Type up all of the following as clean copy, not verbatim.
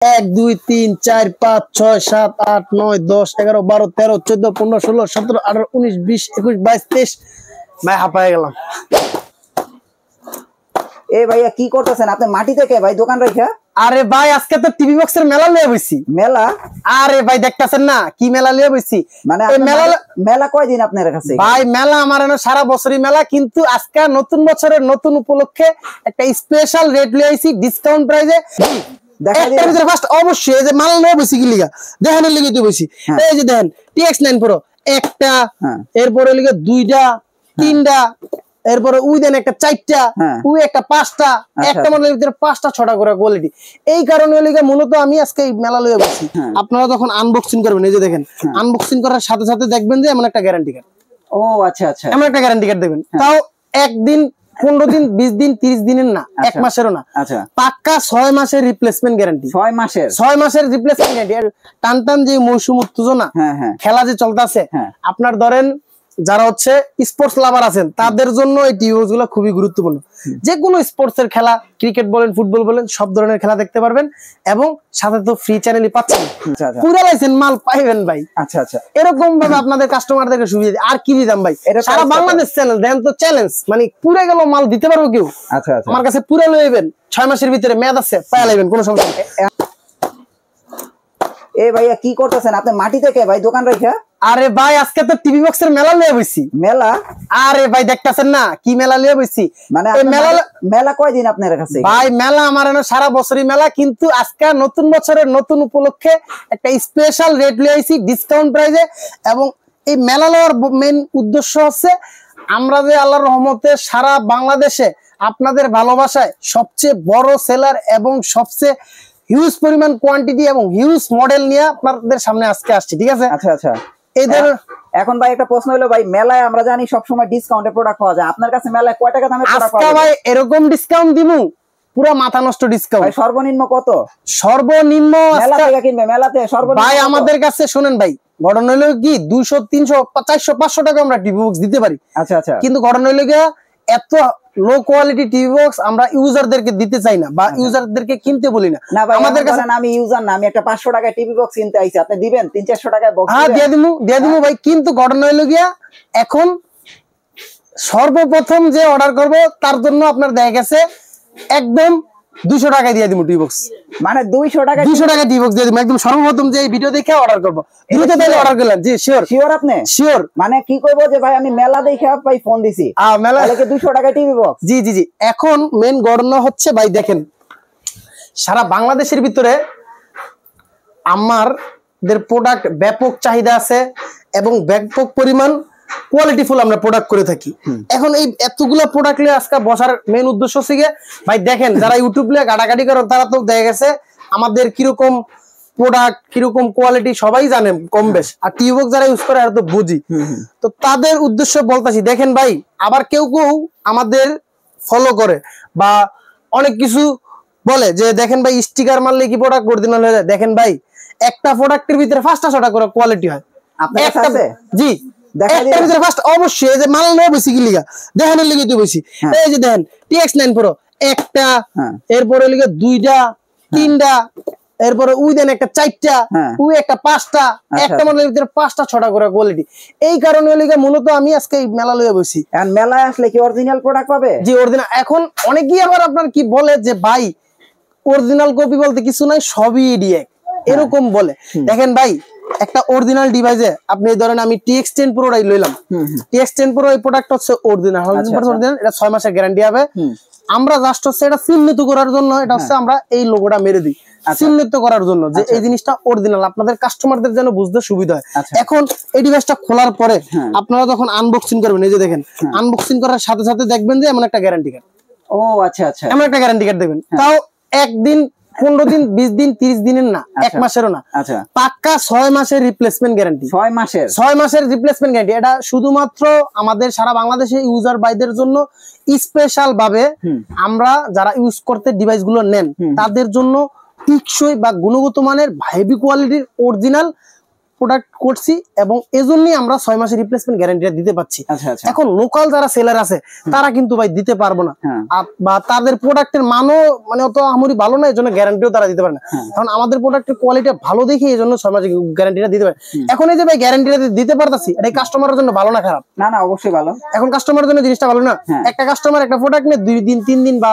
1 2 3 4 5 6 7 8 9 10 11 12 13 14 15 16 17 18 19 20 21 22 23 ভাই হাঁপায় গেলাম। এ ভাইয়া কি করতেছেন আপনি? মাটি থেকে ভাই দোকান রাখা? আরে ভাই আজকে তো টিভি বক্সের মেলা লয়ে বইছি। মেলা? আরে ভাই দেখতাছেন না কি মেলা লয়ে বইছি। মানে এই মেলা কয়দিন আপনার কাছে? ভাই মেলা আমার এনে সারা বছরই মেলা, কিন্তু আজকে নতুন বছরের নতুন উপলক্ষে একটা স্পেশাল রেট লয়ে আইছি ডিসকাউন্ট প্রাইসে। অবশ্যই এই যে মাল লয়ে বইছি কি লিগা দেখেন লিগে তো বইছি। এই যে দেখেন TX9 Pro একটা, এরপরে লিগে দুইটা তিনটা, এরপরে উই দেন একটা চারটা, উই একটা পাঁচটা, একটা মডেলের ভিতরে পাঁচটা ছটা করে কোয়ালিটি। এই কারণে লিগে মূলত আমি আজকে এই মেলা লয়ে বসছি। আপনারা যখন আনবক্সিং করবেন এই যে দেখেন আনবক্সিং করার সাথে সাথে দেখবেন যে এমন একটা গ্যারান্টি কার্ড। ও আচ্ছা আচ্ছা, এমন একটা গ্যারান্টি কার্ড দেবেন, তাও একদিন 15 দিন 20 দিন 30 দিনের না, এক মাসেরও না, পাক্কা 6 মাসের রিপ্লেসমেন্ট গ্যারান্টি। 6 মাসের রিপ্লেসমেন্ট গ্যারান্টি। আর টান টান যে মৌসুম উত্তেজনা খেলা যে চলতেছে, আপনার ধরেন যারা হচ্ছে স্পোর্টস লাভার আছেন তাদের জন্য এই টিভি বক্স গুলো খুবই গুরুত্বপূর্ণ। যে কোনো স্পোর্টস এর খেলা, ক্রিকেট বলেন ফুটবল বলেন, সব ধরনের খেলা দেখতে পারবেন এবং সাথে তো ফ্রি চ্যানেলই পাচ্ছেন। পুরো লাইসেন্স মাল পাইবেন ভাই। আচ্ছা আচ্ছা, এরকম ভাবে আপনাদের কাস্টমারদেরকে সুবিধা। আর কি দিতাম ভাই, সারা বাংলাদেশ চ্যানেল দেন তো চ্যালেঞ্জ, মানে পুরো গেল মাল দিতে পারবো কেউ। আচ্ছা আচ্ছা, আমার কাছে পুরো লইবেন, 6 মাসের ভিতরে মেয়াদ আছে, পায়া লইবেন, কোনো সমস্যা নেই। এ ভাইয়া কি করতেছেন আপনি? মাটি থেকে ভাই দোকান রাখা? আরে ভাই আজকে তো টিভি বক্সের মেলা লয়ে বইছি। মেলা? আরে ভাই দেখতাছেন না কি মেলা লয়ে বইছি। মানে মেলা কয়দিন আপনার কাছে? ভাই মেলা আমার এনে সারা বছরই মেলা, কিন্তু আজকে নতুন বছরের নতুন উপলক্ষে একটা স্পেশাল রেট লয়ে আইছি ডিসকাউন্ট প্রাইসে। এবং এই মেলা লওয়ার মেইন উদ্দেশ্য হচ্ছে আমরা যে আল্লাহর রহমতে সারা বাংলাদেশে আপনাদের ভালোবাসায় সবচেয়ে বড় সেলার এবং সবচেয়ে হিউজ পরিমাণ কোয়ান্টিটি এবং হিউজ মডেল নিয়ে আপনাদের সামনে আজকে আসছি। ঠিক আছে? আচ্ছা আচ্ছা, এখন ভাই একটা প্রশ্ন হলো, ভাই মেলায় আমরা জানি সবসময় ডিসকাউন্টে প্রোডাক্ট পাওয়া যায়, আপনার কাছে মেলায় কয় টাকা দামে প্রোডাক্ট পাওয়া যায়? ভাই এরকম ডিসকাউন্ট দিমু, পুরো মাথা নষ্ট ডিসকাউন্ট। ভাই সর্বনিম্ন কত? সর্বনিম্ন মেলা থেকে কিনবে, মেলাতে সর্বনিম্ন ভাই আমাদের কাছে শুনেন ভাই, ঘটনা হইলো কি 200 300 400 500 টাকা আমরা টিভি বক্স দিতে পারি। আচ্ছা আচ্ছা, কিন্তু ঘটনা হইলো কি এত লো কোয়ালিটি টিভি বক্স আমরা ইউজারদেরকে দিতে চাই না বা ইউজারদেরকে কিনতে বলি না। আমাদের কাছে আমি ইউজার না, আমি একটা 500 টাকা টিভি বক্স কিনতে আইছি, আপনি দিবেন 300-400 টাকায় বক্স? হ্যাঁ দিয়ে দিমু ভাই, কিন্তু ঘটনা হইলো গিয়া এখন সর্বপ্রথম যে অর্ডার করব তার জন্য আপনার দেখা গেছে একদম 200 টাকা দিয়ে দিমু টিভি বক্স। মানে 200 টাকা টিভি বক্স দিয়ে দিমু একদম সর্বপ্রথম যে এই ভিডিও দেখে অর্ডার করব। দ্রুত তাহলে অর্ডার করলেন। জি শিওর? শিওর আপনি? শিওর। মানে কি কইবো যে ভাই আমি মেলা দেখে ভাই ফোন দিছি, মেলা থেকে 200 টাকা টিভি বক্স? জি জি জি। এখন মেইন ঘটনা হচ্ছে ভাই দেখেন সারা বাংলাদেশের ভিতরে আমাদের প্রোডাক্ট ব্যাপক চাহিদা আছে এবং ব্যাপক পরিমাণ কোয়ালিটিফুল আমরা প্রোডাক্ট করে থাকি। এখন এই এতগুলো প্রোডাক্ট নিয়ে আজকে বসার মেইন উদ্দেশ্য হচ্ছে ভাই দেখেন যারা ইউটিউব নিয়ে গাড়াগাড়ি করেন তারা তো দেখা গেছে আমাদের কিরকম প্রোডাক্ট কিরকম কোয়ালিটি সবাই জানে কম বেশ, আর টিভি বক্স যারা ইউজ করে আর তো বুঝি। তো তাদের উদ্দেশ্য বলতেছি, দেখেন ভাই আবার কেউ কেউ আমাদের ফলো করে বা অনেক কিছু বলে যে দেখেন ভাই স্টিকার মারলে কি প্রোডাক্ট অরিজিনাল হয়ে যায়। দেখেন ভাই একটা প্রোডাক্টের ভিতরে 5টা-6টা করে কোয়ালিটি হয়। আপনার কাছে আছে? জি, অবশ্যই। এই যে মাল লয়ে বইছি কি লিগা দেখেন লিগে তো বইছি। এই যে দেখেন TX9 Pro একটা, এরপরে লিগে দুইটা তিনটা, এরপরে উই দেন একটা চারটা, উই একটা পাঁচটা, একটা মডেলের ভিতরে 5টা-6টা করে কোয়ালিটি। এই কারণে লিগে মূলত আমি আজকে এই মেলা লয়ে বইছি। এন্ড মেলায় আসলে কি অরিজিনাল প্রোডাক্ট পাবে? জি অরিজিনাল। এখন অনেকেই আবার আপনার কি বলে যে ভাই অরিজিনাল কপি বলতে কিছু নাই, সবই ইডিএক এরকম বলে। দেখেন ভাই একটা অরিজিনাল ডিভাইসে আপনি ধরেন আমি TX10 Pro রাই লইলাম, TX10 Pro এই প্রোডাক্ট হচ্ছে অরিজিনাল, এটা 6 মাসের গ্যারান্টি হবে। আমরা জাস্ট হচ্ছে এটা চিহ্নিত করার জন্য এটা হচ্ছে আমরা এই লোগোটা মেরে দিই, চিহ্নিত করার জন্য যে এই জিনিসটা অরিজিনাল, আপনাদের কাস্টমারদের যেন বুঝতে সুবিধা হয়। এখন এই ডিভাইসটা খোলার পরে আপনারা যখন আনবক্সিং করবেন এই যে দেখেন আনবক্সিং করার সাথে সাথে দেখবেন যে এমন একটা গ্যারান্টি কার্ড। ও আচ্ছা আচ্ছা, এমন একটা গ্যারান্টি কার্ড দেবেন, তাও একদিন 15 দিন 20 দিন 30 দিনের না, এক মাসেরও না, পাক্কা 6 মাসের রিপ্লেসমেন্ট গ্যারান্টি। 6 মাসের রিপ্লেসমেন্ট গ্যারান্টি। এটা শুধুমাত্র আমাদের সারা বাংলাদেশে ইউজার বাইদের জন্য স্পেশাল ভাবে আমরা যারা ইউজ করতে ডিভাইস গুলো নেন তাদের জন্য টিকসই বা গুণগত মানের হেভি কোয়ালিটির অরিজিনাল প্রোডাক্ট করছি এবং এজন্যই আমরা 6 মাসের রিপ্লেসমেন্ট গ্যারান্টিটা দিতে পাচ্ছি। এখন লোকাল যারা সেলার আছে তারা কিন্তু ভাই দিতে পারবো না, বা তাদের প্রোডাক্টের মানও মানে অত আমরি ভালো না, এজন্য গ্যারান্টিও তারা দিতে পারে না। কারণ আমাদের প্রোডাক্টের কোয়ালিটি ভালো দেখে এজন্য 6 মাসের গ্যারান্টিটা দিতে পারে। এখন এই যে ভাই গ্যারান্টিটা দিতে পারতাছি, এটা কাস্টমারের জন্য ভালো না খারাপ? না না, অবশ্যই ভালো। এখন কাস্টমারের জন্য জিনিসটা ভালো না? একটা কাস্টমার একটা প্রোডাক্ট নিয়ে 2 দিন 3 দিন বা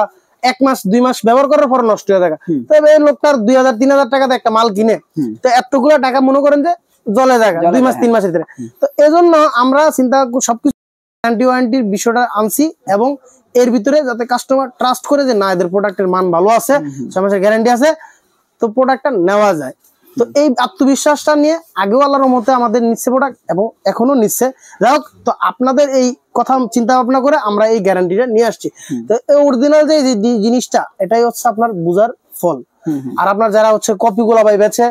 1 মাস 2 মাস ব্যবহার করার পর নষ্ট হয়ে যায়, তবে এই লোকটার 2000-3000 টাকাতে একটা মাল কিনে তো এতগুলো টাকা মনে করেন যে জলে যায় 2 মাস 3 মাসের ভিতরে। তো এজন্য আমরা চিন্তা সবকিছু গ্যারান্টি ওয়ারেন্টির বিষয়টা আনছি এবং এর ভিতরে যাতে কাস্টমার ট্রাস্ট করে যে না এদের প্রোডাক্টের মান ভালো আছে, 6 মাসের গ্যারান্টি আছে, তো প্রোডাক্টটা নেওয়া যায়। তো এই আত্মবিশ্বাসটা নিয়ে আগেও আল্লাহর রহমতে আমাদের নিচ্ছে প্রোডাক্ট এবং এখনো নিচ্ছে। যাই হোক, তো আপনাদের এই কথা চিন্তা ভাবনা করে আমরা এই গ্যারান্টিটা নিয়ে আসছি। তো এই অরিজিনাল যে জিনিসটা, এটাই হচ্ছে আপনার বুঝার ফল। আর আপনার যারা হচ্ছে কপিগুলা ভাই বেচে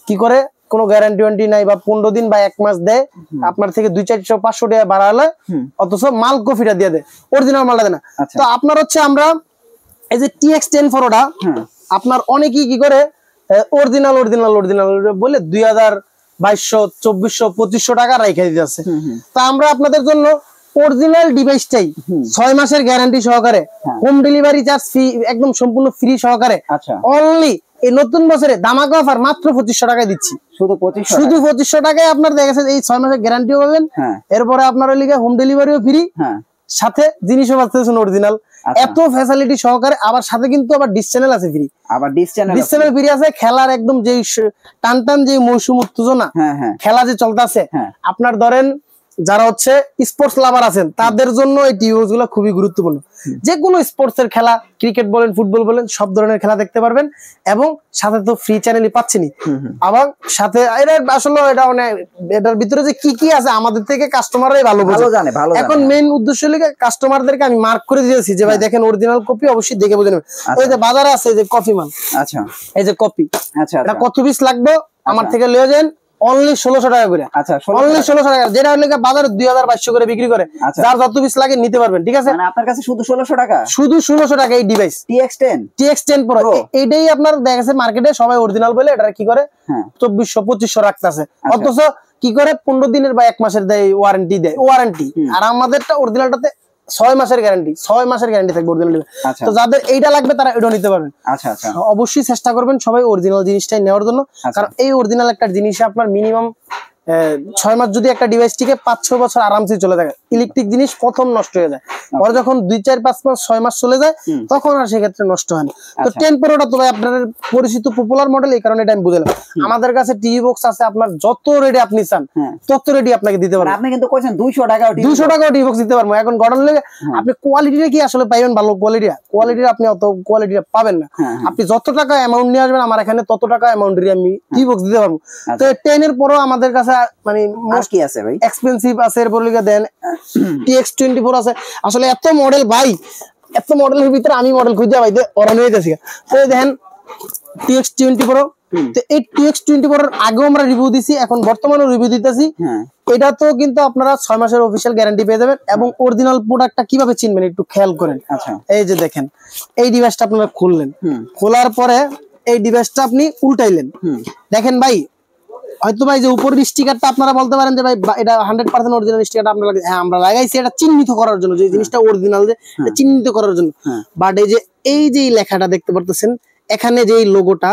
কি করে, কোনো গ্যারান্টি ওয়ারেন্টি নাই বা 15 দিন বা 1 মাস দেয়, আপনার থেকে 200-400-500 টাকা বাড়ালে অথচ মাল কপিটা দিয়ে দেয়, অরিজিনাল মালটা দেয় না। তো আপনার হচ্ছে আমরা এই যে TX10 Pro আপনার অনেকেই কি করে অরিজিনাল অরিজিনাল অরিজিনাল বলে 2200-2400-2500 টাকা রেখে দিতে আছে। তা আমরা আপনাদের জন্য অরিজিনাল ডিভাইসটাই 6 মাসের গ্যারান্টি সহকারে, হোম ডেলিভারি চার্জ ফ্রি, একদম সম্পূর্ণ ফ্রি সহকারে, অনলি এই নতুন বছরে ধামাকা অফার মাত্র 2500 টাকায় দিচ্ছি। শুধু 2500 টাকায় আপনার দেখেছেন এই 6 মাসের গ্যারান্টিও পাবেন, এরপরে আপনার ওই লিগে হোম ডেলিভারিও ফ্রি, সাথে জিনিসও পাচ্ছেন অরিজিনাল, এত ফ্যাসিলিটি সহকারে। আবার সাথে কিন্তু আবার ডিশ চ্যানেল আছে ফ্রি, আবার ডিশ চ্যানেল ফ্রি আছে। খেলার একদম যে টান যে মৌসুম উত্তেজনা খেলা যে চলতেছে, আপনার ধরেন যারা হচ্ছে স্পোর্টস লাভার আছেন তাদের জন্য এই টিভি গুলো খুবই গুরুত্বপূর্ণ। যে কোনো স্পোর্টস এর খেলা, ক্রিকেট বলেন ফুটবল বলেন, সব ধরনের খেলা দেখতে পারবেন এবং সাথে তো ফ্রি চ্যানেলই পাচ্ছেনই। আবার সাথে এটা আসলে এটা মানে এটার ভিতরে যে কি কি আছে আমাদের থেকে কাস্টমাররাই ভালো জানে। এখন মেইন উদ্দেশ্য হলো কাস্টমারদেরকে আমি মার্ক করে দিয়েছি যে ভাই দেখেন অরিজিনাল কপি, অবশ্যই দেখে বুঝে নেবেন। ওই যে বাজারে আছে যে কপি মাল, আচ্ছা এই যে কপি, আচ্ছা এটা কত পিস লাগবে আমার থেকে লিয়ে যান, অনলি 1600 টাকা করে। আচ্ছা অনলি 1600 টাকা, যেটা হলে বাজারে 2200 করে বিক্রি করে। যার যত পিস লাগে নিতে পারবেন, ঠিক আছে? মানে আপনার কাছে শুধু 1600 টাকা, শুধু 1600 টাকা এই ডিভাইস TX10 Pro। এইটাই আপনার দেখেছে মার্কেটে সবাই অরিজিনাল বলে এটা কি করে 2400-2500 রাখতেছে, অথচ কি করে 15 দিনের বা 1 মাসের দেয় ওয়ারেন্টি। আর আমাদেরটা অরিজিনালটাতে 6 মাসের গ্যারান্টি, 6 মাসের গ্যারান্টি থাকবে অরিজিনাল। তো যাদের এইটা লাগবে তারা এটা নিতে পারবেন। অবশ্যই চেষ্টা করবেন সবাই অরিজিনাল জিনিসটাই নেওয়ার জন্য, কারণ এই অরিজিনাল একটা জিনিসে আপনার মিনিমাম 6 মাস যদি একটা ডিভাইস টিকে 5-6 বছর আরামসে চলে যায়। ইলেকট্রিক জিনিস প্রথম নষ্ট হয়ে যায়, পরে যখন 2-4-5 মাস 6 মাস চলে যায় তখন আর সেক্ষেত্রে নষ্ট হয় না। তো 10 Proটা তো ভাই আপনাদের পরিচিত পপুলার মডেল, এই কারণে এটা আমি বুঝলাম। আমাদের কাছে টিভি বক্স আছে, আপনার যত রেডি আপনি চান তত রেডি আপনাকে দিতে পারবো। আপনি কিন্তু কইছেন 200 টাকাও টিভি বক্স দিতে পারবো। এখন গড়ন লেগে আপনি কোয়ালিটিটা কি আসলে পাইবেন, ভালো কোয়ালিটি আপনি অত কোয়ালিটি পাবেন না। আপনি যত টাকা অ্যামাউন্ট নিয়ে আসবেন আমার এখানে তত টাকা অ্যামাউন্টের আমি টিভি বক্স দিতে পারবো। তো 10 এর পরও আমাদের কাছে মানে মোস্ট কি আছে ভাই, এক্সপেন্সিভ আছে, এরপর লিখে দেন TX24 আছে। আসলে এত মডেল ভাই, এত মডেলের ভিতরে আমি মডেল খুঁজে ভাই অরান হয়ে যাচ্ছে। তো দেখেন TX24, তো এই TX24 এর আগেও আমরা রিভিউ দিছি, এখন বর্তমানে রিভিউ দিতেছি। এটা তো কিন্তু আপনারা 6 মাসের অফিশিয়াল গ্যারান্টি পেয়ে যাবেন এবং অরিজিনাল প্রোডাক্টটা কিভাবে চিনবেন একটু খেয়াল করেন। এই যে দেখেন এই ডিভাইসটা আপনারা খুললেন, খোলার পরে এই ডিভাইসটা আপনি উল্টাইলেন, দেখেন ভাই হয়তো ভাই যে উপরের স্টিকারটা আপনারা বলতে পারেন যে ভাই এটা 100% অরিজিনাল স্টিকারটা আমরা লাগাই, হ্যাঁ আমরা লাগাইছি এটা চিহ্নিত করার জন্য, যে জিনিসটা অরিজিনাল যে চিহ্নিত করার জন্য। বাট এই যে লেখাটা দেখতে পারতেছেন এখানে যে লোগোটা,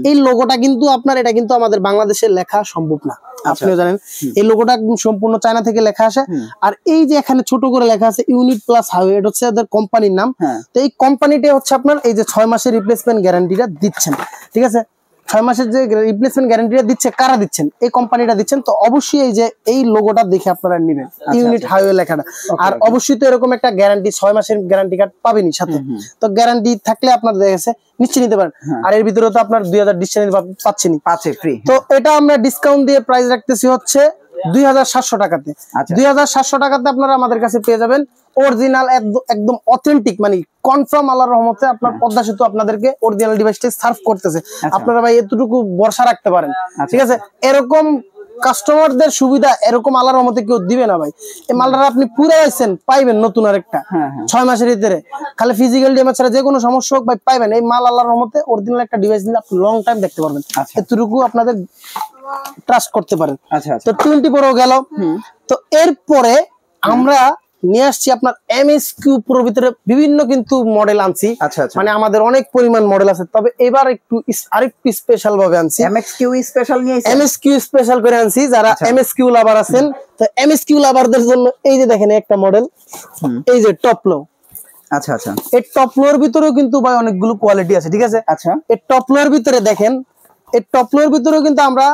এই লোগোটা কিন্তু আপনার এটা কিন্তু আমাদের বাংলাদেশে লেখা সম্ভব না, আপনিও জানেন। এই লোগোটা একদম সম্পূর্ণ চায়না থেকে লেখা আসে। আর এই যে এখানে ছোট করে লেখা আছে ইউনিট প্লাস হাইওয়ে, এটা হচ্ছে ওদের কোম্পানির নাম। তো এই কোম্পানিটা হচ্ছে আপনার এই যে 6 মাসের রিপ্লেসমেন্ট গ্যারান্টিটা দিচ্ছেন, ঠিক আছে? 6 মাসের যে রিপ্লেসমেন্ট গ্যারান্টিটা দিচ্ছে কারা দিচ্ছেন, এই কোম্পানিটা দিচ্ছেন। তো অবশ্যই এই যে এই লোগোটা দেখে আপনারা নেবেন, ইউনিট হাইওয়ে লেখাটা। আর অবশ্যই তো এরকম একটা গ্যারান্টি 6 মাসের গ্যারান্টি কার্ড পাবেনই সাথে। তো গ্যারান্টি থাকলে আপনার দেখেছে নিশ্চয়ই নিতে পারেন। আর এর ভিতরে তো আপনার 2000 ডিশ চ্যানেল পাচ্ছেনই, পাচ্ছে ফ্রি। তো এটা আমরা ডিসকাউন্ট দিয়ে প্রাইস রাখতেছি হচ্ছে 2700 টাকাতে। 2700 টাকাতে আপনারা আমাদের কাছে পেয়ে যাবেন অরিজিনাল একদম অথেন্টিক, মানে কনফার্ম আল্লাহর রহমতে আপনার পদ্মা সেতু আপনাদেরকে অরিজিনাল ডিভাইসটা সার্ভ করতেছে। আপনারা ভাই এতটুকু ভরসা রাখতে পারেন, ঠিক আছে? এরকম কাস্টমারদের সুবিধা এরকম আল্লাহর রহমতে কেউ দিবে না ভাই। এই মালটা আপনি পুরো আইছেন পাইবেন নতুন আরেকটা 6 মাসের ভিতরে, খালি ফিজিক্যাল ড্যামেজ ছাড়া যে কোনো সমস্যা হোক ভাই পাইবেন। এই মাল আল্লাহর রহমতে অরিজিনাল একটা ডিভাইস নিলে আপনি লং টাইম দেখতে পারবেন, এতটুকু আপনাদের ট্রাস্ট করতে পারেন। আচ্ছা তো 20 Pro গেল। তো এরপরে আমরা নিয়ে আসছি আপনার MSQ Pro ভিতরে বিভিন্ন কিন্তু মডেল আনছি। মানে আমাদের অনেক পরিমাণ মডেল আছে, তবে এবার একটু আরেকটু স্পেশাল ভাবে আনছি। MSQ স্পেশাল নিয়েছি, MSQ স্পেশাল করে আনছি। যারা MSQ লাভার আছেন, তো MSQ লাভারদের জন্য এই যে দেখেন একটা মডেল, এই যে টপ লো। আচ্ছা আচ্ছা, এই টপ লোর ভিতরেও কিন্তু ভাই অনেকগুলো কোয়ালিটি আছে, ঠিক আছে। আচ্ছা, এই টপ লোর ভিতরে দেখেন, এই টপ লোর ভিতরেও কিন্তু আমরা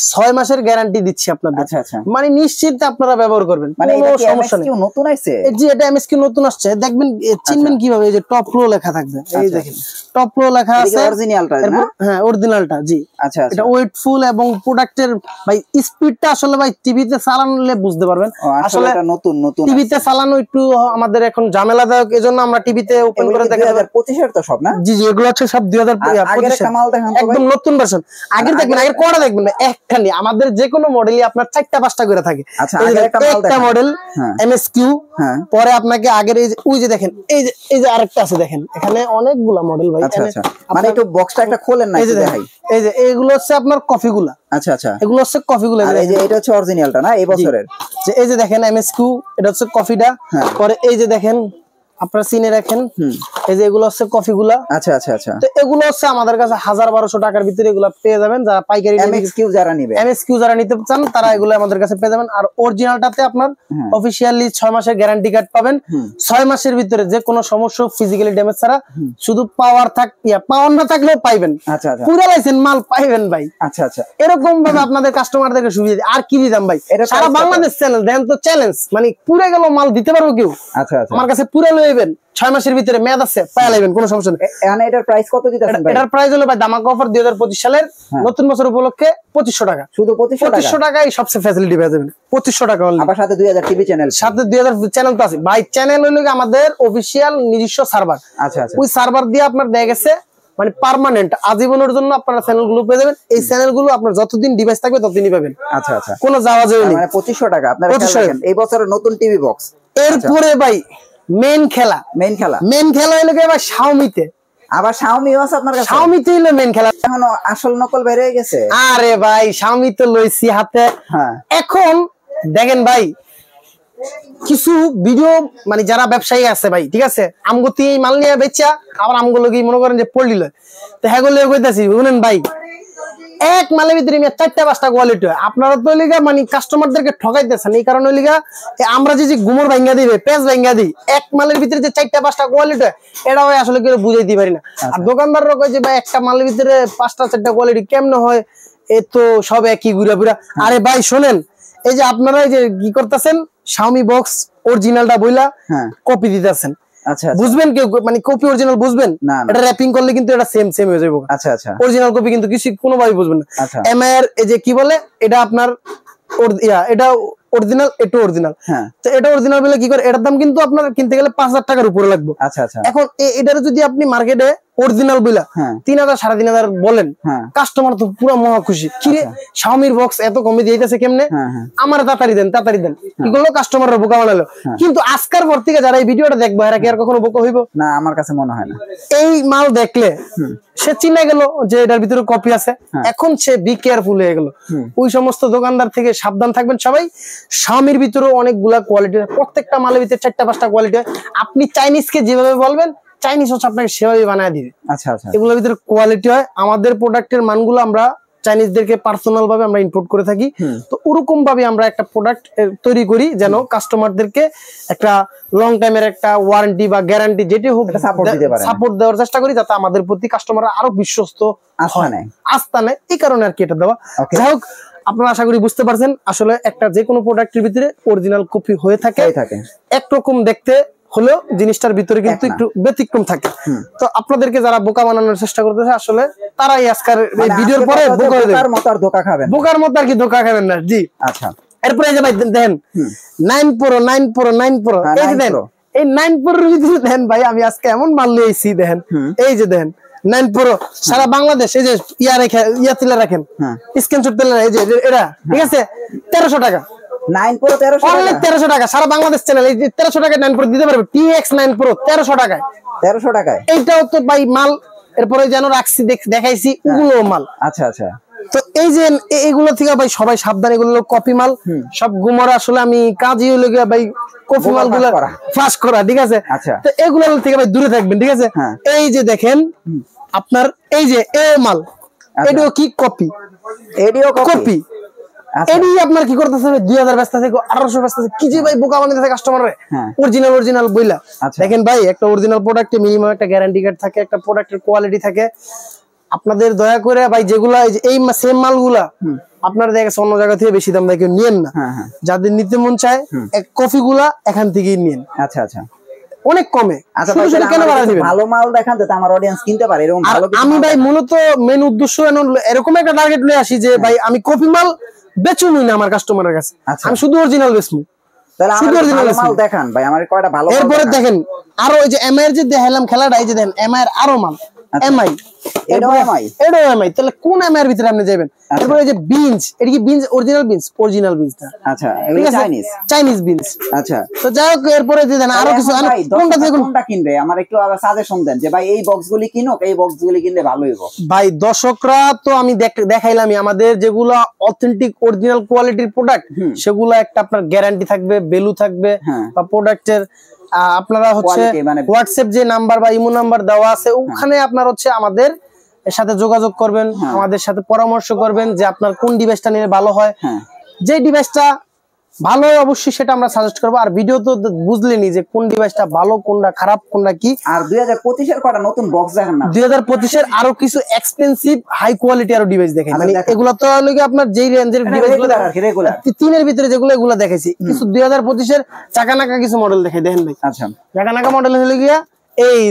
6 মাসের গ্যারান্টি দিচ্ছি আপনাদের। আচ্ছা আচ্ছা, মানে নিশ্চিন্তে আপনারা ব্যবহার করবেন, মানে কোনো সমস্যা নেই। নতুন আইছে, এই যে এটা MSQ নতুন আসছে, দেখবেন চিনবেন কিভাবে, এই যে টপ প্রো লেখা থাকবে, এই দেখেন টপ প্রো লেখা আছে, অরিজিনালটা না? হ্যাঁ অরিজিনালটা, জি। আচ্ছা, এটা ওয়েটফুল এবং প্রোডাক্টের ভাই স্পিডটা আসলে ভাই টিভিতে চালানোলে বুঝতে পারবেন। আসলে এটা নতুন নতুন টিভিতে চালানো একটু আমাদের এখন ঝামেলাদায়ক, এজন্য আমরা টিভিতে ওপেন করে দেখাই। 2025 এর তো সব না? জি জি, এগুলো হচ্ছে সব 2025 একটা মাল দেখান তো ভাই, একদম নতুন ভার্সন। আগের দেখবেন, আগের কোডা দেখবেন না, একখানি আমাদের যে কোনো মডেলই আপনার 4টা 5টা করে থাকে। আচ্ছা, আগের একটা মডেল MSQ, পরে আপনাকে আগের এই যে ওই যে দেখেন, এই যে আরেকটা আছে দেখেন, এখানে অনেকগুলা মডেল ভাই। আচ্ছা আচ্ছা, মানে একটু বক্সটা একটা খোলেন না, একটু দেখাই। এই যে এগুলো হচ্ছে আপনার কফিগুলা। আচ্ছা আচ্ছা, এগুলো হচ্ছে কফিগুলা। আর এই যে এটা হচ্ছে অরিজিনালটা না, এই বছরের। যে এই যে দেখেন MSQ, এটা হচ্ছে কফিটা। পরে এই যে দেখেন আপনারা চিনে রাখেন, এই যে এগুলো হচ্ছে কফিগুলা। আচ্ছা আচ্ছা আচ্ছা, তো এগুলো হচ্ছে আমাদের কাছে 1000-1200 টাকার ভিতরে এগুলো পেয়ে যাবেন। যারা পাইকারি MSQ যারা নিবে, MSQ যারা নিতে চান তারা এগুলো আমাদের কাছে পেয়ে যাবেন। আর অরিজিনালটাতে আপনার অফিশিয়ালি 6 মাসের গ্যারান্টি কার্ড পাবেন। 6 মাসের ভিতরে যে কোনো সমস্যা, ফিজিক্যালি ড্যামেজ ছাড়া, শুধু পাওয়ার পাওয়ার না থাকলেও পাইবেন। আচ্ছা আচ্ছা, পুরো লাইসেন্স মাল পাইবেন ভাই। আচ্ছা আচ্ছা, এরকম ভাবে আপনাদের কাস্টমারদেরকে সুবিধা। আর কি দিতাম ভাই, সারা বাংলাদেশ চ্যানেল দেন তো চ্যালেঞ্জ, মানে পুরো গেল মাল দিতে পারবো কেউ। আচ্ছা আচ্ছা, আমার কাছে পুরো লইবেন, 6 মাসের ভিতরে মেয়াদ আছে, পায়া লাইবেন, কোনো সমস্যা নেই। মানে এটার প্রাইস কত দিতেছেন ভাই? এটার প্রাইস হলো ভাই ধামাকা অফার 2025 সালের নতুন বছর উপলক্ষে 2500 টাকা। শুধু 2500 টাকায় সবচেয়ে ফ্যাসিলিটি পেয়ে যাবেন। 2500 টাকা অনলি। আবার সাথে 2000 টিভি চ্যানেল, সাথে 2000 চ্যানেল তো আছে ভাই। চ্যানেল হলো আমাদের অফিশিয়াল নিজস্ব সার্ভার। আচ্ছা আচ্ছা, ওই সার্ভার দিয়ে আপনার দেখা গেছে মানে পার্মানেন্ট আজীবনের জন্য আপনারা চ্যানেলগুলো পেয়ে যাবেন। এই চ্যানেলগুলো আপনার যতদিন ডিভাইস থাকবে ততদিনই পাবেন। আচ্ছা আচ্ছা, কোনো যাওয়া যাবে না। মানে 2500 টাকা আপনারা খেয়াল রাখেন, এই বছরের নতুন টিভি বক্স। এরপরে ভাই মেইন খেলা হলো কি ভাই Xiaomi-তে। আবার Xiaomi আছে আপনার কাছে? Xiaomi-তে হলো মেইন খেলা। এখন আসল নকল বের হয়ে গেছে। আরে ভাই Xiaomi তো লইছি হাতে। এখন দেখেন ভাই, কিছু ভিডিও মানে যারা ব্যবসায়ী আছে ভাই, ঠিক আছে, আমগতি মাল নিয়ে বেচা, আবার আমগুলো কি মনে করেন যে পড়লিল, তো হ্যাঁ গুলো কইতাছি শুনেন ভাই, এক মালের ভিতরে 4টা-5টা কোয়ালিটি হয়। আপনারা তো লিগা মানে কাস্টমারদেরকে ঠকাইতেছেন। এই কারণে লিগা আমরা যে গুমর ভাঙ্গা দিই, পেঁচ ভাঙ্গা দিই, এক মালের ভিতরে যে 4টা-5টা কোয়ালিটি হয়, এটা হয় আসলে কেউ বুঝাইতে পারি না। আর দোকানদাররা কয় যে ভাই একটা মালের ভিতরে 5টা-4টা কোয়ালিটি কেমনে হয়, এ তো সব একই ঘুরা ঘুরা। আরে ভাই শোনেন, এই যে আপনারা এই যে কি করতেছেন, Xiaomi বক্স অরিজিনালটা বইলা কপি দিতেছেন। আচ্ছা, বুঝবেন কেউ মানে কপি অরিজিনাল বুঝবেন? এটা র‍্যাপিং করলে কিন্তু এটা সেম হয়ে যাবে। আচ্ছা আচ্ছা, অরিজিনাল কপি কিন্তু কিছু কোনোভাবে বুঝবেন না। এমআই এর এই যে কি বলে, এটা আপনার এটা অরিজিনাল, এটা অরিজিনাল। তো এটা অরিজিনাল বলে কি করে, এটার দাম কিন্তু আপনার কিনতে গেলে 5000 টাকার উপরে লাগবে। আচ্ছা আচ্ছা, এখন এটার যদি আপনি মার্কেটে অরিজিনাল বইলা 3000 3500 বলেন, কাস্টমার তো পুরো মহা খুশি। কিরে Xiaomi-র বক্স এত কমে দিয়েছে কেমনে, আমার তাড়াতাড়ি দেন কি করলো, কাস্টমাররা বোকা বানালো। কিন্তু আজকের পর থেকে যারা এই ভিডিওটা দেখবো, এরা কি আর কখনো বোকা হইব না? আমার কাছে মনে হয় না। এই মাল দেখলে সে চিনে গেল যে এটার ভিতরে কপি আছে। এখন সে বি কেয়ারফুল হয়ে গেল। ওই সমস্ত দোকানদার থেকে সাবধান থাকবেন সবাই। Xiaomi-র ভিতরে অনেকগুলা কোয়ালিটি, প্রত্যেকটা মালের ভিতরে 4টা-5টা কোয়ালিটি। আপনি চাইনিজকে যেভাবে বলবেন, চাইনিজ হচ্ছে আপনাকে সেভাবে বানায় দিবে। আচ্ছা আচ্ছা, এগুলোর ভিতরে কোয়ালিটি হয়। আমাদের প্রোডাক্টের মানগুলো আমরা চাইনিজদেরকে পার্সোনাল ভাবে আমরা ইম্পোর্ট করে থাকি। তো ওরকম ভাবে আমরা একটা প্রোডাক্ট তৈরি করি যেন কাস্টমারদেরকে একটা লং টাইমের একটা ওয়ারেন্টি বা গ্যারান্টি যেটি হোক সাপোর্ট দেওয়ার চেষ্টা করি, যাতে আমাদের প্রতি কাস্টমাররা আরো বিশ্বস্ত আস্থা নেয়। এই কারণে আর কি এটা দেওয়া। যাই হোক, আপনারা আশা করি বুঝতে পারছেন, আসলে একটা যে কোনো প্রোডাক্টের ভিতরে অরিজিনাল কপি হয়ে থাকে। একরকম দেখতে হলেও জিনিসটার ভিতরে কিন্তু একটু ব্যতিক্রম থাকে। তো আপনাদেরকে যারা বোকা বানানোর চেষ্টা করতেছে, আসলে তারাই আজকের এই ভিডিওর পরে বোকার মতো আর ধোঁকা খাবেন, বোকার মতো আর কি ধোঁকা খাবেন না। জি আচ্ছা, এরপরে এই যে ভাই দেখেন 9 Pro এই যে দেন, এই 9 Pro এর ভিতরে দেন ভাই, আমি আজকে এমন মাল নিয়েছি দেখেন, এই যে দেখেন 9 Pro সারা বাংলাদেশ এই যে ইয়া তুলে রাখেন, স্ক্রিনশট তুলে, এই যে এটা ঠিক আছে 1300 টাকা। 9 Pro 1300 টাকা, সারা বাংলাদেশ চ্যানেল এই 1300 টাকায় 9 Pro দিতে পারবে। TX 9 Pro 1300 টাকায়, 1300 টাকায়। এইটাও তো ভাই মাল। এরপরে যেন রাখছি দেখাইছি, ওগুলো মাল। আচ্ছা আচ্ছা, তো এই যে এগুলো থেকে ভাই সবাই সাবধান, এগুলো কপি মাল সব গুমরা, আসলে আমি কাজই হলো গিয়া ভাই কপি মাল গুলো ফাঁস করা, ঠিক আছে? তো এগুলো থেকে ভাই দূরে থাকবেন, ঠিক আছে? এই যে দেখেন আপনার এই যে এ মাল, এটাও কি কপি, এডিও কপি। এডি আপনার কি করতেছে 2000 ব্যস্ত থেকে 1800 ব্যস্ত থেকে, কি যে ভাই বোকা বানাইতেছে কাস্টমারে। অরিজিনাল বইলা দেখেন ভাই, একটা অরিজিনাল প্রোডাক্টে মিনিমাম একটা গ্যারান্টি কার্ড থাকে, একটা প্রোডাক্টের কোয়ালিটি থাকে। আপনাদের দয়া করে ভাই যেগুলা এই সেম মালগুলা আপনারা দেখেন অন্য জায়গা থেকে বেশি দাম দিয়ে নিয়েন না। যাদের নিতে মন চায় কফি গুলা এখান থেকেই নিয়েন। আচ্ছা আচ্ছা, অনেক কমে। ভালো মাল দেখান যাতে আমার অডিয়েন্স কিনতে পারে এরকম ভালো। আমি ভাই মূলত মেন উদ্দেশ্য এরকম একটা টার্গেট লয়ে আসি যে ভাই আমি কফি মাল বেচুনি না আমার কাস্টমারের কাছে, আমি শুধু অরিজিনাল বেচবো। তাহলে শুধু অরিজিনাল মাল দেখান ভাই, আমার কয়টা ভালো। এরপরে দেখেন আরো ওই যে এমআই এর যে দেখালাম খেলাটা, এই যে দেখেন এমআই এর আরো মাল, এমআই এটাও এমআই, তাহলে কোন এমআই এর ভিতরে আপনি যাবেন? এরপরে এই যে বিনস, এটা কি বিনস অরিজিনাল বিনসটা? আচ্ছা, এগুলো চাইনিজ বিনস। আচ্ছা, তো যাই হোক এরপরে যে দেন আরো কিছু, কোনটা কিনবে আমার একটু সাজেশন দেন যে ভাই এই বক্সগুলি কিনুক, এই বক্সগুলি কিনলে ভালো হইব। ভাই দর্শকরা তো আমি দেখাইলামই, আমাদের যেগুলো অথেন্টিক অরিজিনাল কোয়ালিটির প্রোডাক্ট সেগুলো একটা আপনার গ্যারান্টি থাকবে, ভ্যালু থাকবে, বা প্রোডাক্টের আপনারা হচ্ছে হোয়াটসঅ্যাপ যে নাম্বার বা ইমো নাম্বার দেওয়া আছে ওখানে আপনার হচ্ছে আমাদের সাথে যোগাযোগ করবেন, আমাদের সাথে পরামর্শ করবেন যে আপনার কোন ডিভাইসটা নিলে ভালো হয়। যে ডিভাইসটা ভালো হয় অবশ্যই সেটা আমরা সাজেস্ট করবো। আর ভিডিও তো বুঝলেনি যে কোন ডিভাইসটা ভালো, কোনটা খারাপ, কোনটা কি। আর 2025 এর কটা নতুন বক্স দেখেন না? 2025 এর আরো কিছু এক্সপেন্সিভ হাই কোয়ালিটি আরো ডিভাইস দেখেন, মানে এগুলো তো হলো কি আপনার যেই রেঞ্জের ডিভাইসগুলো রেগুলার তিনের ভিতরে যেগুলো এগুলো দেখাইছি, কিছু 2025 এর চাকানাকা কিছু মডেল দেখাই। দেখেন ভাই, আচ্ছা, চাকানাকা মডেল হলো গিয়া এই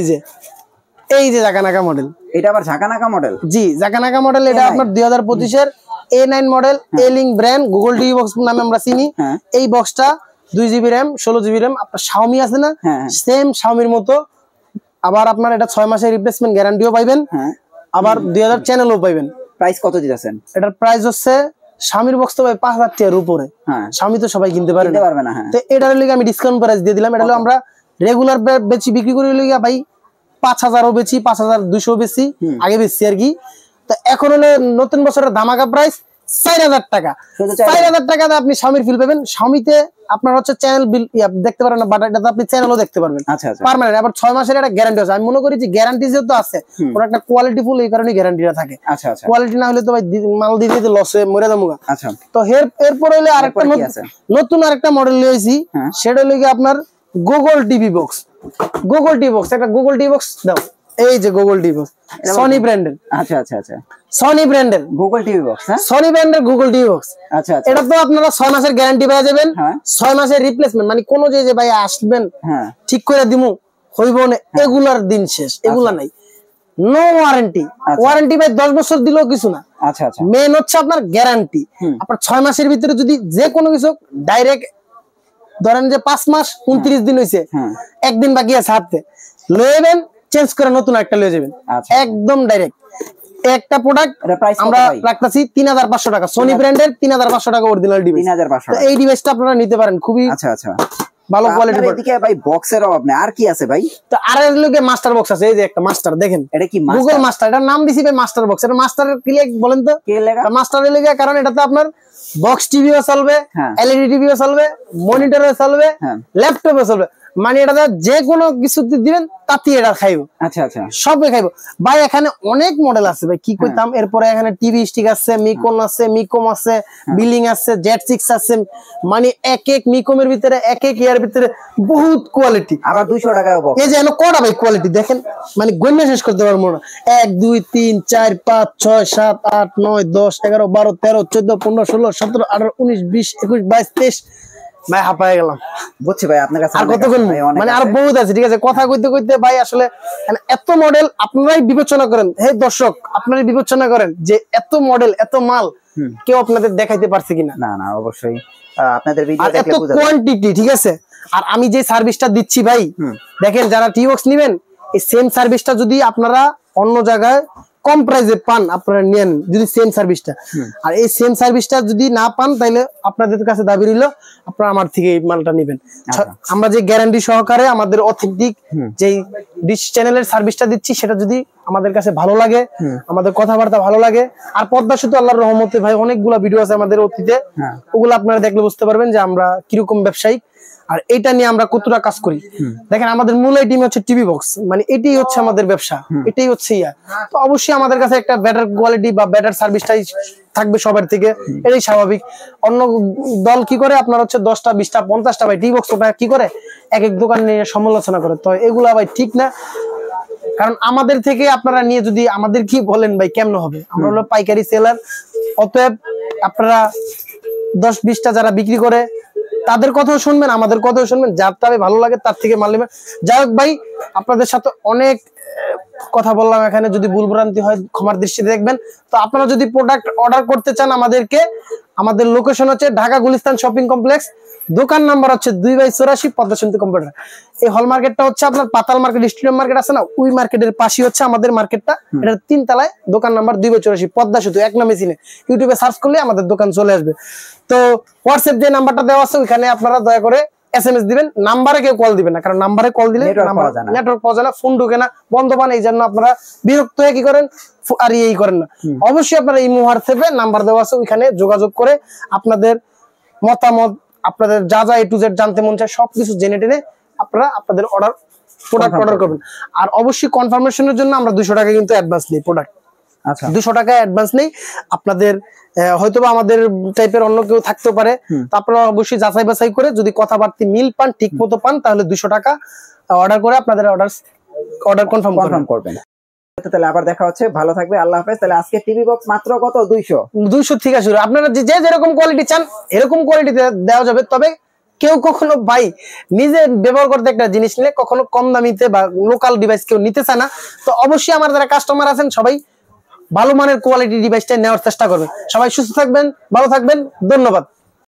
যে চাকানাকা মডেল। এটা আবার চাকানাকা মডেল? জি, চাকানাকা মডেল। এটা আপনার 2025 এর A9 model, এলিং brand, Google TV box নামে আমরা চিনি। এই বক্সটা 2GB RAM 16GB RAM। আপনার Xiaomi আছে না, সেম Xiaomiর মতো। আবার আপনার এটা 6 মাসের রিপ্লেসমেন্ট গ্যারান্টিও পাইবেন, আবার 2000 চ্যানেলও পাইবেন। প্রাইস কত দিতেছেন? এটার প্রাইস হচ্ছে Xiaomiর বক্স তো ভাই 5000 টাকার উপরে। Xiaomi তো সবাই কিনতে পারবে না। তো এটার লাগি আমি ডিসকাউন্ট প্রাইস দিয়ে দিলাম। এটা হলো আমরা রেগুলার বেচি বিক্রি করি লাগি ভাই 5000ও বেচি, 5200 বেচি, আগে বেচছি আর কি। তো এখন হলো নতুন বছরের ধামাকা প্রাইস 4000 টাকা। 4000 টাকাতে আপনি Xiaomi ফিল পাবেন। Xiaomiতে আপনার হচ্ছে চ্যানেল বিল দেখতে পারেন না, বাট এটাতে আপনি চ্যানেলও দেখতে পারবেন পার্মানেন্ট। আবার 6 মাসের একটা গ্যারান্টি আছে। আমি মনে করি যে গ্যারান্টি যেহেতু আছে ওর একটা কোয়ালিটি ফুল, এই কারণে গ্যারান্টিটা থাকে। কোয়ালিটি না হলে তো ভাই মাল দিতে দিতে লসে মরে যাবো। তো এরপর হলে আরেকটা নতুন আরেকটা মডেল নিয়েছি, সেটা হলো কি আপনার Google TV box. Google TV box, একটা গুগল টিভি বক্স দাও। এই যে গুগল টিভি বক্স, সনি ব্র্যান্ডের। আচ্ছা আচ্ছা আচ্ছা, সনি ব্র্যান্ডের গুগল টিভি বক্স। হ্যাঁ, সনি ব্র্যান্ডের গুগল টিভি বক্স। আচ্ছা আচ্ছা, এটা তো আপনারা 6 মাসের গ্যারান্টি পেয়ে যাবেন, 6 মাসের রিপ্লেসমেন্ট, মানে কোন যে ভাই আসবেন ঠিক করে দিমু হইব না, এগুলার দিন শেষ, এগুলা নাই। নো ওয়ারেন্টি, ওয়ারেন্টি ভাই 10 বছর দিলেও কিছু না। আচ্ছা আচ্ছা, মেন হচ্ছে আপনার গ্যারান্টি। আপনার 6 মাসের ভিতরে যদি যে কোনো কিছু ডাইরেক্ট ধরেন যে 5 মাস 29 দিন হইছে, একদিন বাকি আছে হাতে, লইবেন চেঞ্জ করে নতুন একটা লয়ে যাবেন একদম ডাইরেক্ট। একটা প্রোডাক্ট আমরা রাখতেছি 3500 টাকা, সনি ব্র্যান্ডের 3500 টাকা অরিজিনাল ডিভাইস। এই ডিভাইসটা আপনারা নিতে পারেন, খুবই আচ্ছা আচ্ছা ভালো কোয়ালিটি। এদিকে ভাই বক্সের অভাব নেই, আর কি আছে ভাই? তো আরেক লোকে মাস্টার বক্স আছে, এই যে একটা মাস্টার দেখেন, এটা কি গুগল মাস্টার, এটার নাম দিছি ভাই মাস্টার বক্স। এটা মাস্টারের কি লেখা বলেন তো? কি লেখা? মাস্টারের লেখা কারণ এটাতে আপনার বক্স টিভিও চলবে, এলইডি টিভিও চলবে, মনিটরও চলবে, ল্যাপটপও চলবে, মানে এটা যে কোনো কিছু দিবেন তাতেই এটা খাইব। আচ্ছা আচ্ছা, সবে খাইব ভাই। এখানে অনেক মডেল আছে ভাই, কি কইতাম। এরপরে এখানে টিভি স্টিক আছে, মিকন আছে, মিকম আছে, বিলিং আছে, Z6 আছে, মানে এক এক মিকমের ভিতরে এক এক ইয়ার ভিতরে বহুত কোয়ালিটি। আবার 200 টাকা বক্স। এই যে এনো কোডা ভাই কোয়ালিটি দেখেন, মানে গণ্য শেষ করতে পারবো না। 1 2 3 4 5 6 7 8 9 10 11 12 13 14 15 16 17 18 19 20 21 22 23 ভাই হাঁপায় গেলাম। বুঝছি ভাই, আপনার কাছে আর কত মানে আর বহুত আছে, ঠিক আছে। কথা কইতে কইতে ভাই আসলে এত মডেল আপনারাই বিবেচনা করেন, হে দর্শক আপনারাই বিবেচনা করেন যে এত মডেল এত মাল কেউ আপনাদের দেখাইতে পারছে কিনা। না না, অবশ্যই আপনাদের ভিডিও দেখলে বুঝা যায়, এত কোয়ান্টিটি, ঠিক আছে। আর আমি যে সার্ভিসটা দিচ্ছি ভাই, দেখেন যারা টিবক্স নেবেন, এই সেম সার্ভিসটা যদি আপনারা অন্য জায়গায় কম প্রাইসে পান, আপনারা নেন যদি সেম সার্ভিসটা। আর এই সেম সার্ভিসটা যদি না পান, তাহলে আপনাদের কাছে দাবি রইল আপনারা আমার থেকে এই মালটা নেবেন। আমরা যে গ্যারান্টি সহকারে আমাদের অথেন্টিক যেই ডিশ চ্যানেলের সার্ভিসটা দিচ্ছি, সেটা যদি আমাদের কাছে ভালো লাগে, আমাদের কথাবার্তা ভালো লাগে। আর পদ্মা সেতু আল্লাহর রহমতে ভাই অনেকগুলা ভিডিও আছে আমাদের অতীতে, ওগুলো আপনারা দেখলে বুঝতে পারবেন যে আমরা কিরকম ব্যবসায়িক আর এটা নিয়ে আমরা কতটা কাজ করি। দেখেন আমাদের মূল আইটেম হচ্ছে টিভি বক্স, মানে এটাই হচ্ছে আমাদের ব্যবসা, এটাই হচ্ছে ইয়া। তো অবশ্যই আমাদের কাছে একটা বেটার কোয়ালিটি বা বেটার সার্ভিসটাই থাকবে সবার থেকে, এটাই স্বাভাবিক। অন্য দল কি করে আপনার হচ্ছে 10টা 20টা 50টা ভাই টিভি বক্স ওটা কি করে এক এক দোকান নিয়ে সমালোচনা করে, তো এগুলা ভাই ঠিক না। কারণ আমাদের থেকে আপনারা নিয়ে যদি আমাদের কি বলেন ভাই কেমন হবে, আমরা হলো পাইকারি সেলার। অতএব আপনারা 10-20টা যারা বিক্রি করে তাদের কথাও শুনবেন, আমাদের কথাও শুনবেন, যার তবে ভালো লাগে তার থেকে মাল নেবেন। যাই হোক ভাই, আপনাদের সাথে অনেক কথা বললাম এখানে, যদি ভুলভ্রান্তি হয় ক্ষমার দৃষ্টিতে দেখবেন। তো আপনারা যদি প্রোডাক্ট অর্ডার করতে চান আমাদেরকে, আমাদের লোকেশন হচ্ছে ঢাকা গুলিস্তান শপিং কমপ্লেক্স, দোকান নাম্বার হচ্ছে 2/84 পদ্মা সেতু কম্পিউটার। এই হল মার্কেটটা হচ্ছে আপনার পাতাল মার্কেট, স্টেডিয়াম মার্কেট আছে না, ওই মার্কেটের পাশে হচ্ছে আমাদের মার্কেটটা। এটা 3 তলায়, দোকান নাম্বার 2/84 পদ্মা সেতু, এক নামে চিনে, ইউটিউবে সার্চ করলে আমাদের দোকান চলে আসবে। তো হোয়াটসঅ্যাপ যে নাম্বারটা দেওয়া আছে ওইখানে আপনারা দয়া করে SMS দিবেন, নাম্বারে কেউ কল দিবেন না, কারণ নাম্বারে কল দিলে নেটওয়ার্ক পাওয়া যায় না, ফোন ঢোকে না, বন্ধ পান। এই জন্য আপনারা বিরক্ত হয়ে কি করেন আর এই করেন না। অবশ্যই আপনারা এই হোয়াটসঅ্যাপে নাম্বার দেওয়া আছে ওইখানে যোগাযোগ করে আপনাদের মতামত, আপনাদের যা যা A to Z জানতে মন চায় সবকিছু জেনে টেনে আপনারা আপনাদের প্রোডাক্ট অর্ডার করবেন। আর অবশ্যই কনফার্মেশনের জন্য আমরা 200 টাকা কিন্তু অ্যাডভান্স নেই প্রোডাক্ট। আচ্ছা, 200 টাকা অ্যাডভান্স নেই। আপনাদের হয়তোবা আমাদের টাইপের অন্য কেউ থাকতে পারে, তো আপনারা অবশ্যই যাচাই বাছাই করে যদি কথাবার্তা মিল পান, ঠিক মতো পান, তাহলে 200 টাকা অর্ডার করে আপনাদের অর্ডার কনফার্ম করবেন। তাহলে আবার দেখা হচ্ছে, ভালো থাকবে, আল্লাহ হাফেজ। তাহলে আজকে টিভি বক্স মাত্র কত? 200 ঠিক আছে। আপনারা যে যেরকম কোয়ালিটি চান এরকম কোয়ালিটি দেওয়া যাবে। তবে কেউ কখনো ভাই নিজে ব্যবহার করতে একটা জিনিস নিলে কখনো কম দামিতে বা লোকাল ডিভাইস কেউ নিতে চায় না। তো অবশ্যই আমার যারা কাস্টমার আছেন সবাই ভালো মানের কোয়ালিটি ডিভাইসটা নেওয়ার চেষ্টা করবেন। সবাই সুস্থ থাকবেন, ভালো থাকবেন, ধন্যবাদ।